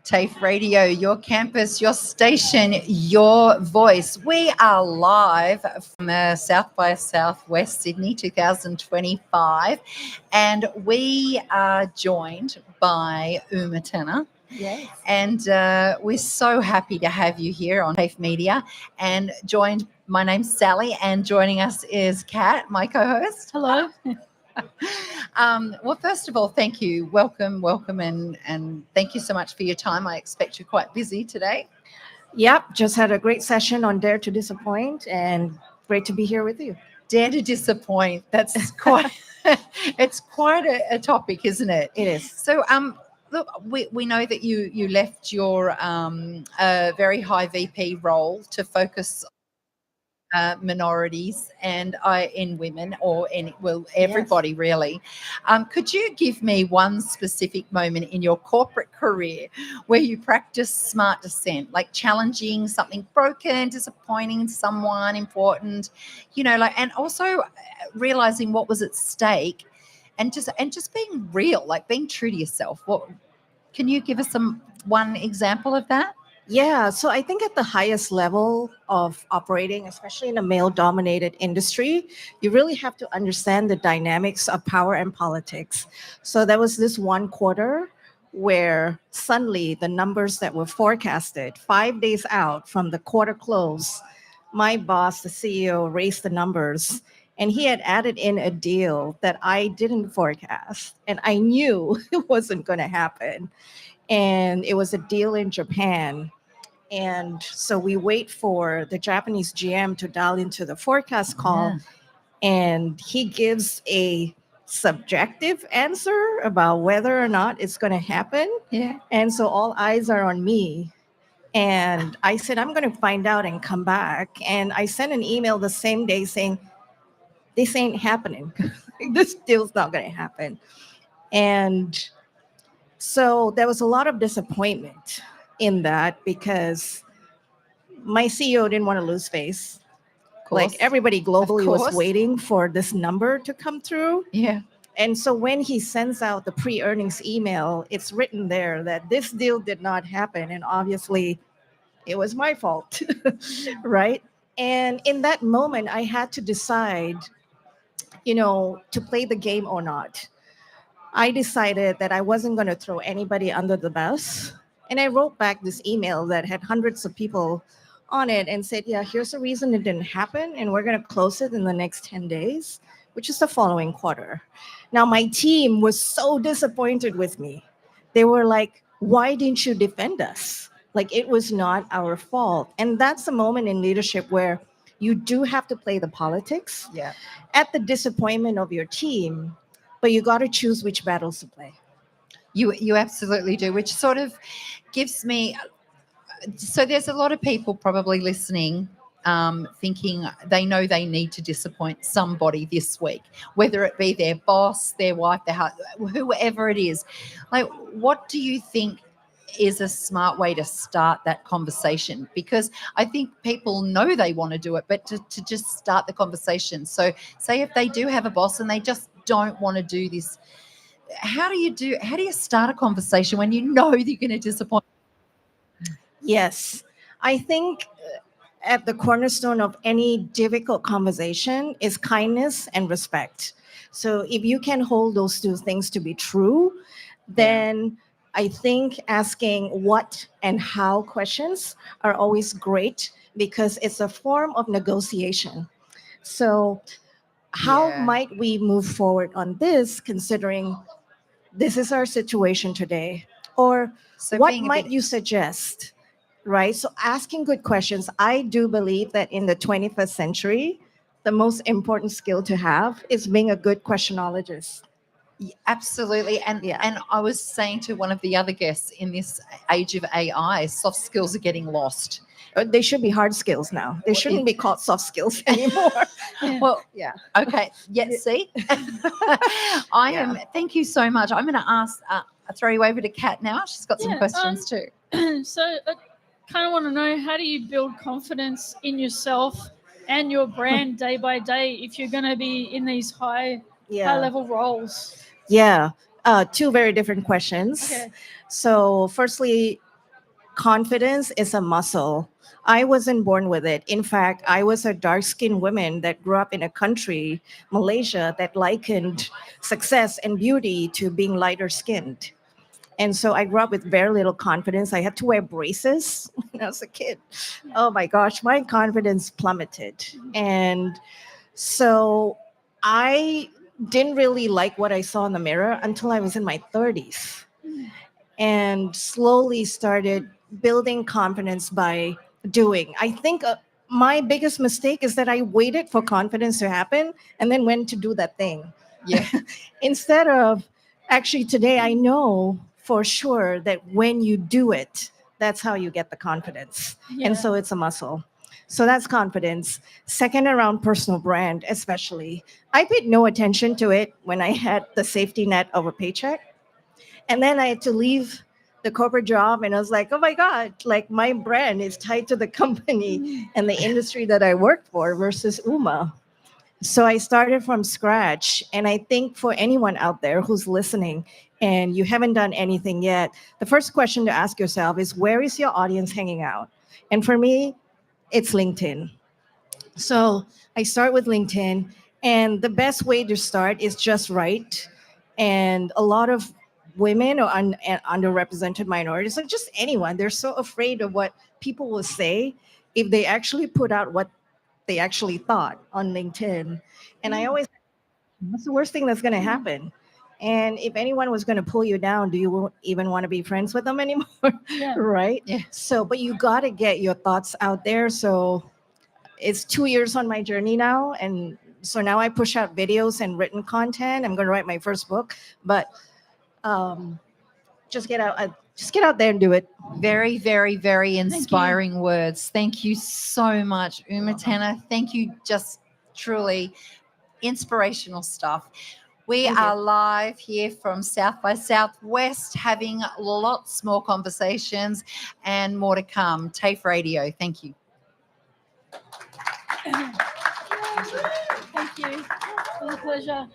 TAFE Radio, your campus, your station, your voice. We are live from South by Southwest Sydney 2025, and we are joined by Thana. Yes. And we're so happy to have you here on TAFE Media. And my name's Sally, and joining us is Kat, my co-host. Hello. Well, first of all, thank you. Welcome, and thank you so much for your time. I expect you're quite busy today. Yep, just had a great session on Dare to Disappoint, and great to be here with you. Dare to disappoint. That's quite. It's quite a topic, isn't it? It is. So, look, we know that you left your very high VP role to focus minorities and in women, or in everybody. Yes. Really. Could you give me one specific moment in your corporate career where you practiced smart dissent, like challenging something broken, disappointing someone important, and also realizing what was at stake, and just being real, like being true to yourself? What can you give us one example of that? Yeah, so I think at the highest level of operating, especially in a male-dominated industry, you really have to understand the dynamics of power and politics. So there was this one quarter where suddenly the numbers that were forecasted 5 days out from the quarter close, my boss, the CEO, raised the numbers, and he had added in a deal that I didn't forecast, and I knew it wasn't going to happen. And it was a deal in Japan. And so we wait for the Japanese GM to dial into the forecast call, and he gives a subjective answer about whether or not it's going to happen. Yeah. And so all eyes are on me. And I said, I'm going to find out and come back. And I sent an email the same day saying, this ain't happening. This deal's not going to happen. And so there was a lot of disappointment in that, because my CEO didn't want to lose face. Like everybody globally was waiting for this number to come through. Yeah. And so when he sends out the pre-earnings email, it's written there that this deal did not happen. And obviously it was my fault, right? And in that moment, I had to decide, to play the game or not. I decided that I wasn't going to throw anybody under the bus. And I wrote back this email that had hundreds of people on it and said, yeah, here's the reason it didn't happen, and we're going to close it in the next 10 days, which is the following quarter. Now, my team was so disappointed with me. They were like, why didn't you defend us? Like, it was not our fault. And that's a moment in leadership where you do have to play the politics at the disappointment of your team, but you got to choose which battles to play. You absolutely do, which sort of gives me... So there's a lot of people probably listening, thinking they know they need to disappoint somebody this week, whether it be their boss, their wife, their husband, whoever it is. Like, what do you think is a smart way to start that conversation? Because I think people know they want to do it, but to just start the conversation. So say if they do have a boss and they just don't want to do this, how do you start a conversation when you know that you're going to disappoint? Yes, I think at the cornerstone of any difficult conversation is kindness and respect. So if you can hold those two things to be true, then I think asking what and how questions are always great, because it's a form of negotiation. So how might we move forward on this, considering this is our situation today? Or what might you suggest? Right? So asking good questions. I do believe that in the 21st century, the most important skill to have is being a good questionologist. Absolutely. And I was saying to one of the other guests, in this age of AI, soft skills are getting lost. They should be hard skills now. They shouldn't be called soft skills anymore. Well, yeah. Okay. Yeah, see? Thank you so much. I'm going to throw you over to Kat now. She's got some questions too. So kind of want to know, how do you build confidence in yourself and your brand day by day if you're going to be in these high level roles? Yeah, two very different questions. Okay. So firstly, confidence is a muscle. I wasn't born with it. In fact, I was a dark-skinned woman that grew up in a country, Malaysia, that likened success and beauty to being lighter skinned. And so I grew up with very little confidence. I had to wear braces when I was a kid. Oh my gosh, my confidence plummeted. And so I didn't really like what I saw in the mirror until I was in my 30s and slowly started building confidence by doing. I think my biggest mistake is that I waited for confidence to happen and then went to do that thing. Yeah. Instead of actually today, I know for sure that when you do it, that's how you get the confidence. And so it's a muscle. So that's confidence. Second, around personal brand, especially. I paid no attention to it when I had the safety net of a paycheck. And then I had to leave the corporate job and I was like, oh my God, like my brand is tied to the company and the industry that I worked for versus UMA. So I started from scratch. And I think for anyone out there who's listening and you haven't done anything yet, the first question to ask yourself is, where is your audience hanging out? And for me, it's LinkedIn. So I start with LinkedIn, and the best way to start is just write. And a lot of women or and underrepresented minorities, or just anyone, they're so afraid of what people will say if they actually put out what they actually thought on LinkedIn. And I always, what's the worst thing that's going to happen? And if anyone was going to pull you down, do you even want to be friends with them anymore? Right? Yeah. So, but you got to get your thoughts out there. So it's 2 years on my journey now. And so now I push out videos and written content. I'm going to write my first book, but just get out there and do it. Very, very, very inspiring words. Thank you so much, Thana. Thank you. Just truly inspirational stuff. We Thank you. are live here from South by Southwest, having lots more conversations and more to come. TAFE Radio. Thank you. Thank you. It was a pleasure.